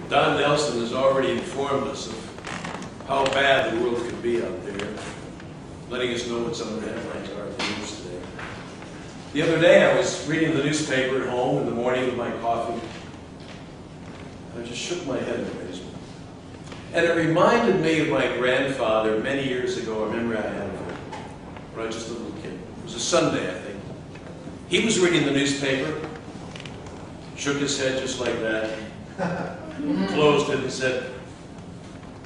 Don Nelson has already informed us of how bad the world could be out there, letting us know what some of the headlines are in the news today. The other day I was reading the newspaper at home in the morning with my coffee, and I just shook my head in amazement. And it reminded me of my grandfather many years ago. I remember I had him when I was just a little kid. It was a Sunday, I think. He was reading the newspaper, shook his head just like that, closed it and said,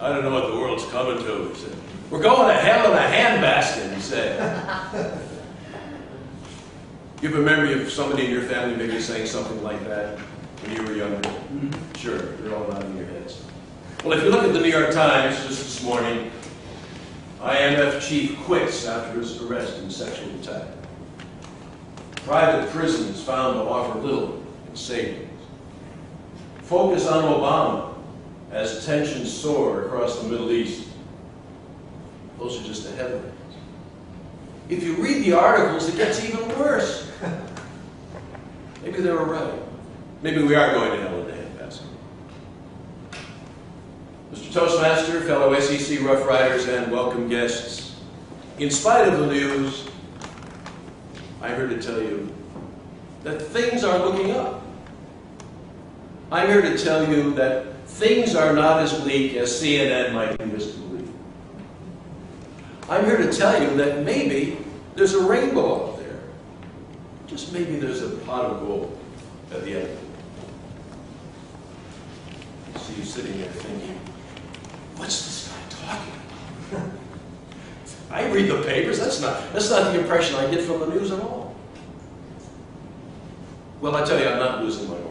"I don't know what the world's coming to," he said. "We're going to hell in a handbasket," he said. You have a memory of somebody in your family maybe saying something like that when you were younger? Sure, you're all nodding your heads. Well, if you look at the New York Times just this morning, IMF chief quits after his arrest in sexual attack. Private prisons found to offer little in savings. Focus on Obama as tensions soar across the Middle East. Those are just the headlines. If you read the articles, it gets even worse. Maybe they were right. Maybe we are going to hell in a handbasket. Mr. Toastmaster, fellow SEC Rough Riders, and welcome guests, in spite of the news, I'm here to tell you that things are looking up. I'm here to tell you that things are not as bleak as CNN might lead us to believe. I'm here to tell you that maybe there's a rainbow out there. Just maybe there's a pot of gold at the end of it. I see you sitting there thinking, what's this guy talking about? I read the papers. That's not the impression I get from the news at all. Well, I tell you, I'm not losing my marbles.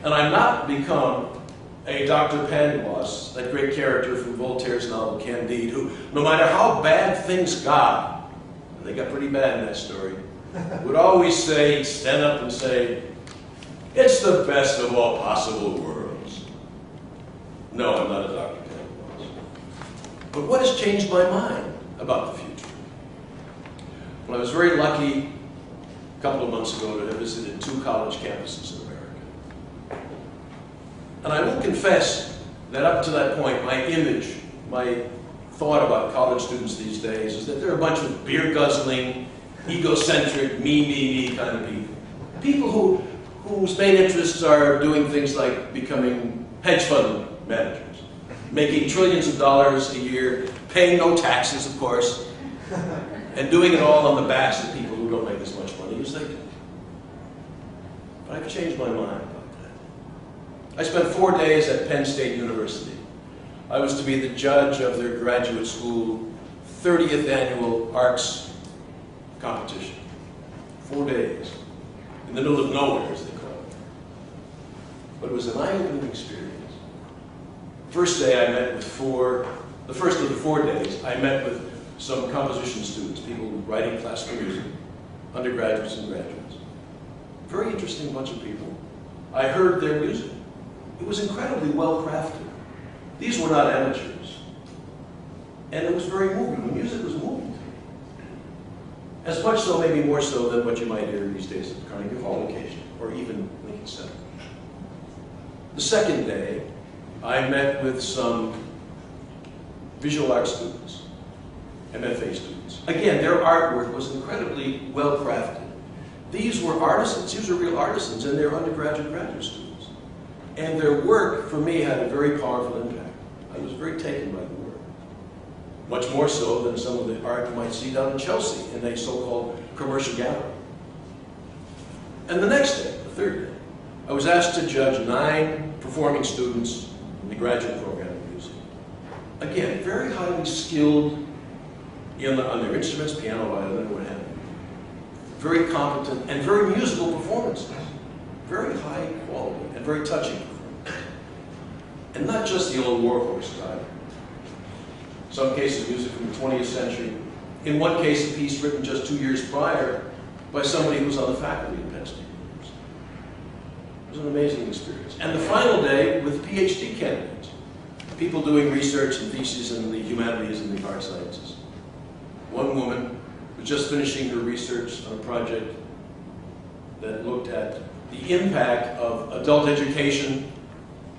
And I'm not become a Dr. Pangloss, that great character from Voltaire's novel Candide, who, no matter how bad things got, and they got pretty bad in that story, would always say, stand up and say, "It's the best of all possible worlds." No, I'm not a Dr. Pangloss. But what has changed my mind about the future? Well, I was very lucky a couple of months ago to have visited 2 college campuses in America. And I will confess that up to that point, my image, my thought about college students these days is that they're a bunch of beer-guzzling, egocentric, me kind of people. People whose main interests are doing things like becoming hedge fund managers, making trillions of dollars a year, paying no taxes, of course, and doing it all on the backs of people who don't make as much money as they do. But I've changed my mind about that. I spent 4 days at Penn State University. I was to be the judge of their graduate school 30th annual ARCS competition. 4 days. In the middle of nowhere, as they call it. But it was an eye-opening experience. First day I met with the first of the 4 days, I met with some composition students, people writing classical music, undergraduates and graduates. Very interesting bunch of people. I heard their music. It was incredibly well crafted. These were not amateurs. And it was very moving. The music was moving to me. As much so, maybe more so than what you might hear these days at the Carnegie Hall occasionally, or even Lincoln Center. The second day, I met with some visual art students, MFA students. Again, their artwork was incredibly well crafted. These were artisans. These were real artisans, and they're undergraduate, graduate students. And their work, for me, had a very powerful impact. I was very taken by the work. Much more so than some of the art you might see down in Chelsea in a so-called commercial gallery. And the next day, the third day, I was asked to judge 9 performing students in the graduate program of music. Again, very highly skilled on their instruments, piano, violin, what have you. Very competent and very musical performances. Very high quality and very touching performances. And not just the old warhorse style. In some cases, music from the 20th century. In one case, a piece written just 2 years prior by somebody who was on the faculty at Penn State University. It was an amazing experience. And the final day with PhD candidates. People doing research and theses in the humanities and the art sciences. One woman was just finishing her research on a project that looked at the impact of adult education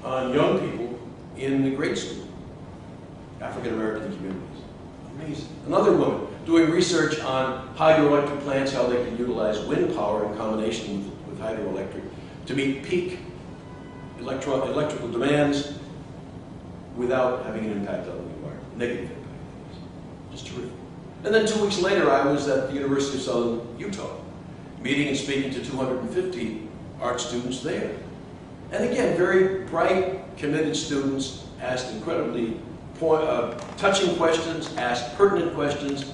on young people in the grade school, African American communities. Amazing. Another woman doing research on hydroelectric plants, how they can utilize wind power in combination with hydroelectric to meet peak electrical demands without having an impact on the environment, negative impact. Just terrific. And then 2 weeks later, I was at the University of Southern Utah, meeting and speaking to 250 art students there. And again, very bright, committed students asked incredibly touching questions, asked pertinent questions,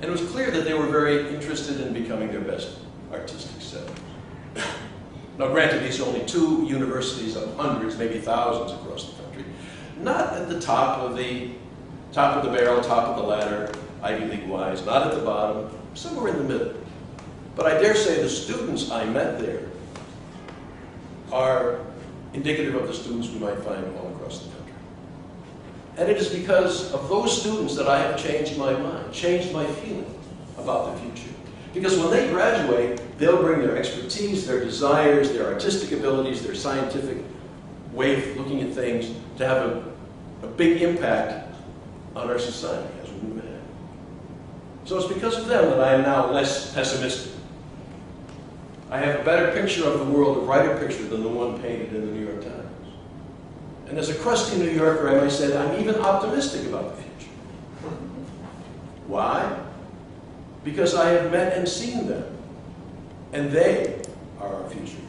and it was clear that they were very interested in becoming their best artistic selves. Now granted, these are only 2 universities of hundreds, maybe thousands across the country. Not at the top of the barrel, top of the ladder, Ivy League-wise, not at the bottom, somewhere in the middle. But I dare say the students I met there are indicative of the students we might find all across the country. And it is because of those students that I have changed my mind, changed my feeling about the future. Because when they graduate, they'll bring their expertise, their desires, their artistic abilities, their scientific way of looking at things to have a big impact on our society as we move ahead. So it's because of them that I am now less pessimistic. I have a better picture of the world, a brighter picture than the one painted in the New York Times. And as a crusty New Yorker, I might say that I'm even optimistic about the future. Why? Because I have met and seen them, and they are our future.